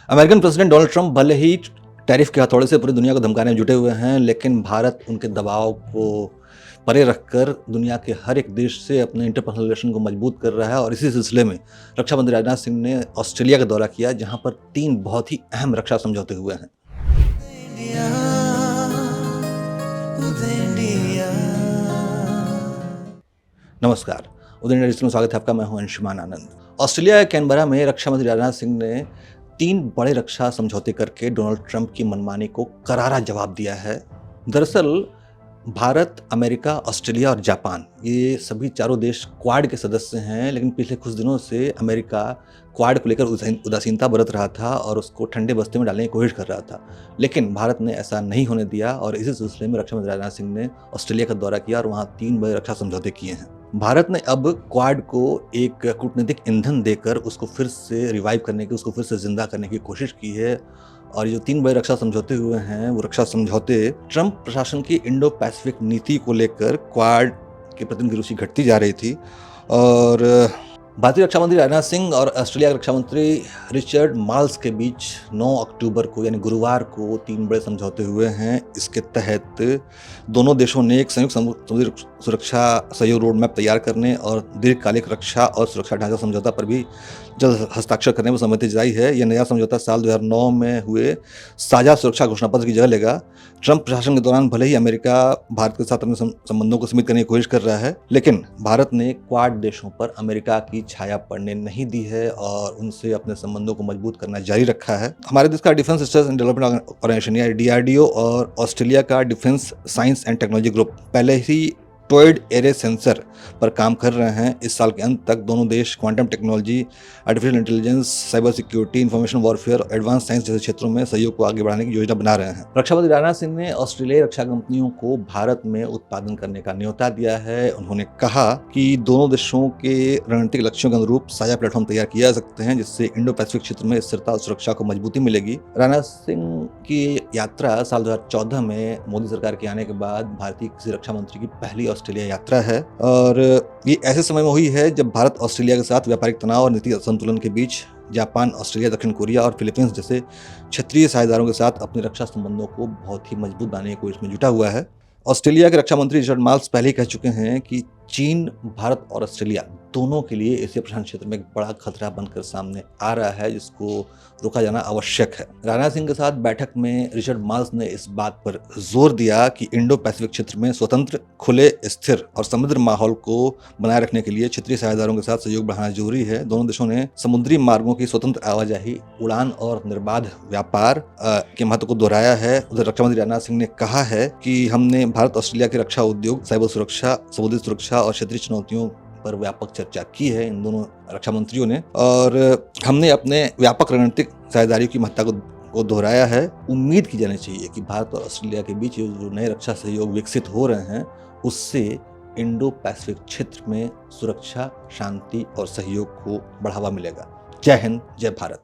American president Donald Trump भले ही tariff के हथौड़े से पूरी दुनिया को धमकाने में जुटे हुए हैं, लेकिन भारत उनके दबाव को परे रखकर दुनिया के हर एक देश से अपने इंटरपर्सनल रिलेशन को मजबूत कर रहा है। और इसी सिलसिले में रक्षा मंत्री राजनाथ सिंह ने ऑस्ट्रेलिया का दौरा किया, जहां पर 3 बहुत ही अहम रक्षा समझौते हुए हैं। नमस्कार, उदय इंडिया में स्वागत है आपका। मैं हूं अंशुमान आनंद। ऑस्ट्रेलिया के कैनबरा में रक्षा मंत्री राजनाथ सिंह ने 3 बड़े रक्षा समझौते करके डोनाल्ड ट्रंप की मनमानी को करारा जवाब दिया है। दरअसल भारत, अमेरिका, ऑस्ट्रेलिया और जापान, ये सभी चारों देश क्वाड के सदस्य हैं, लेकिन पिछले कुछ दिनों से अमेरिका क्वाड को लेकर उदासीनता बरत रहा था और उसको ठंडे बस्ते में डालने की कोशिश कर रहा था। लेकिन भारत ने ऐसा नहीं होने दिया और इसी सिलसिले में रक्षा मंत्री राजनाथ सिंह ने ऑस्ट्रेलिया का दौरा किया और वहाँ 3 बड़े रक्षा समझौते किए हैं। भारत ने अब क्वाड को एक कूटनीतिक ईंधन देकर उसको फिर से रिवाइव करने की, उसको फिर से जिंदा करने की कोशिश की है। और जो 3 बड़े रक्षा समझौते हुए हैं, वो रक्षा समझौते ट्रंप प्रशासन की इंडो पैसिफिक नीति को लेकर क्वाड के प्रति उनकी रुचि घटती जा रही थी। और भारतीय रक्षा मंत्री राजनाथ सिंह और ऑस्ट्रेलिया के रक्षा मंत्री रिचर्ड माल्स के बीच 9 अक्टूबर को यानी गुरुवार को 3 बड़े समझौते हुए हैं। इसके तहत दोनों देशों ने एक संयुक्त समुद्री सुरक्षा सहयोग रोड मैप तैयार करने और दीर्घकालिक रक्षा और सुरक्षा ढांचा समझौता पर भी जल्द हस्ताक्षर करने में सहमति जताई है। यह नया समझौता साल 2009 में हुए साझा सुरक्षा घोषणा पत्र की जगह लेगा। ट्रंप प्रशासन के दौरान भले ही अमेरिका भारत के साथ अपने संबंधों को सीमित करने की कोशिश कर रहा है, लेकिन भारत ने क्वाड देशों पर अमेरिका की छाया पड़ने नहीं दी है और उनसे अपने संबंधों को मजबूत करना जारी रखा है। हमारे देश का defence research and development organisation या DRDO और ऑस्ट्रेलिया का defence science and technology group पहले ही टॉयड एरे सेंसर पर काम कर रहे हैं। इस साल के अंत तक दोनों देश quantum technology, artificial intelligence, cyber security, information warfare और एडवांस साइंस जैसे क्षेत्रों में सहयोग को आगे बढ़ाने की योजना बना रहे हैं। रक्षा मंत्री राजनाथ सिंह ने ऑस्ट्रेलियाई रक्षा कंपनियों को भारत में उत्पादन करने का न्योता दिया है। उन्होंने कहा कि दोनों देशों के रणनीतिक लक्ष्यों के अनुरूप साझा प्लेटफॉर्म तैयार किया जा सकते हैं, जिससे इंडो पैसिफिक क्षेत्र में स्थिरता और सुरक्षा को मजबूती मिलेगी। राजनाथ सिंह की यात्रा साल 2014 में मोदी सरकार के आने के बाद भारतीय किसी रक्षा मंत्री की पहली ऑस्ट्रेलिया यात्रा है और ये ऐसे समय में हुई है जब भारत ऑस्ट्रेलिया के साथ व्यापारिक तनाव और नीति असंतुलन के बीच जापान, ऑस्ट्रेलिया, दक्षिण कोरिया और फिलीपींस जैसे क्षेत्रीय साझेदारों के साथ अपने रक्षा संबंधों को बहुत ही मजबूत बनाने की कोशिश में जुटा हुआ है। ऑस्ट्रेलिया के रक्षा मंत्री रिचर्ड माल्स पहले ही कह चुके हैं कि चीन, भारत और ऑस्ट्रेलिया दोनों के लिए एशिया प्रशांत क्षेत्र में एक बड़ा खतरा बनकर सामने आ रहा है, जिसको रोका जाना आवश्यक है। राजनाथ सिंह के साथ बैठक में रिचर्ड माल्स ने इस बात पर जोर दिया कि इंडो पैसिफिक क्षेत्र में स्वतंत्र, खुले, स्थिर और समृद्ध माहौल को बनाए रखने के लिए क्षेत्रीय साझेदारों के साथ सहयोग बढ़ाना जरूरी है। दोनों देशों ने समुद्री मार्गों की स्वतंत्र आवाजाही, उड़ान और निर्बाध व्यापार के महत्व को दोहराया है। उधर रक्षा मंत्री राजनाथ सिंह ने कहा है कि हमने भारत ऑस्ट्रेलिया के रक्षा उद्योग, साइबर सुरक्षा, समुद्री सुरक्षा और क्षेत्रीय चुनौतियों पर व्यापक चर्चा की है इन दोनों रक्षा मंत्रियों ने, और हमने अपने व्यापक रणनीतिक साझेदारी की महत्ता को दोहराया है। उम्मीद की जानी चाहिए कि भारत और ऑस्ट्रेलिया के बीच जो नए रक्षा सहयोग विकसित हो रहे हैं, उससे इंडो पैसिफिक क्षेत्र में सुरक्षा, शांति और सहयोग को बढ़ावा मिलेगा। जय हिंद, जय भारत।